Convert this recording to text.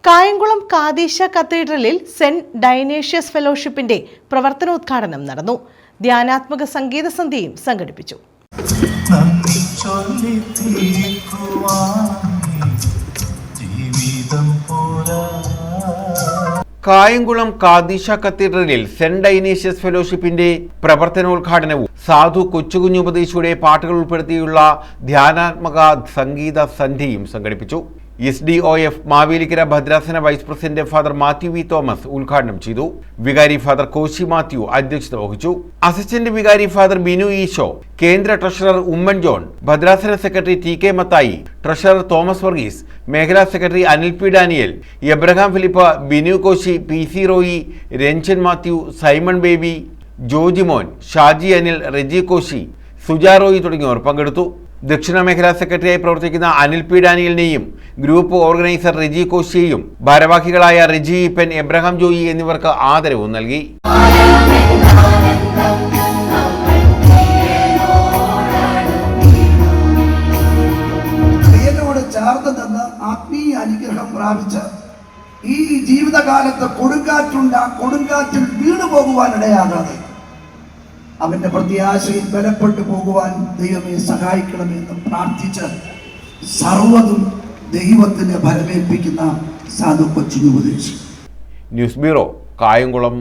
കായംകുളം കാദീശ കത്തീഡ്രലിൽ saint Dionysius ഫെലോഷിപ്പിന്റെ പ്രവർത്തനോദ്ഘാടനം നടന്നു. ധ്യാനാത്മക സംഗീത സന്ധ്യയും സംഘടിപ്പിച്ചു. കായംകുളം കാദീശ കത്തീഡ്രലിൽ സെന്റ് ഡൈനേഷ്യസ് ഫെലോഷിപ്പിന്റെ പ്രവർത്തനോദ്ഘാടനവും സാധു കൊച്ചുകുഞ്ഞുപദേശിയുടെ പാട്ടുകൾ ഉൾപ്പെടുത്തിയുള്ള ധ്യാനാത്മക സംഗീത സന്ധ്യയും സംഘടിപ്പിച്ചു. SDOF മാവേലിക്കര ഭദ്രാസന vice president father Mathew V Thomas ഉദ്ഘാടനം ചെയ്തു. വികാരി ഫാദർ കോശി മാത്യു അധ്യക്ഷത വഹിച്ചു. അസിസ്റ്റന്റ് വികാരി ഫാദർ ബിനു ഈശോ, കേന്ദ്ര ട്രഷറർ ഉമ്മൻ ജോൺ, ഭദ്രാസന secretary TK Mathai, treasurer Thomas Varghese, മേഖലാ secretary Anil P Daniel, Abraham Philip, Binu Koshy, PC Roy, Ranjan Mathew, Simon Baby, Jojimon, Shaji Anil, Reji Koshy, Suja Roy തുടങ്ങിയവർ പങ്കെടുത്തു. ദക്ഷിണ മേഖലാ സെക്രട്ടറിയായി പ്രവർത്തിക്കുന്ന അനിൽ പി ഡാനിയലിനെയും ഗ്രൂപ്പ് ഓർഗനൈസർ റെജി കോശിയെയും ഭാരവാഹികളായ റെജി ഈപ്പൻ, എബ്രഹാം ജോയി എന്നിവർക്ക് ആദരവ് നൽകി. ചേർന്ന് നിന്ന് ആത്മീയ അനുഗ്രഹം പ്രാപിച്ച് ഈ ജീവിതകാലത്ത് കൊടുങ്കാറ്റിൽ വീണു പോകുവാനിടയാകാതെ അവന്റെ പ്രത്യാശയിൽ ബലപ്പെട്ടു പോകുവാൻ ദൈവമേ സഹായിക്കണമെന്ന് പ്രാർത്ഥിച്ച് സർവ്വതും ദൈവത്തിന് ഫലമേൽപ്പിക്കുന്ന സാധു കൊച്ചുപദേശി. News bureau, Kayamkulam.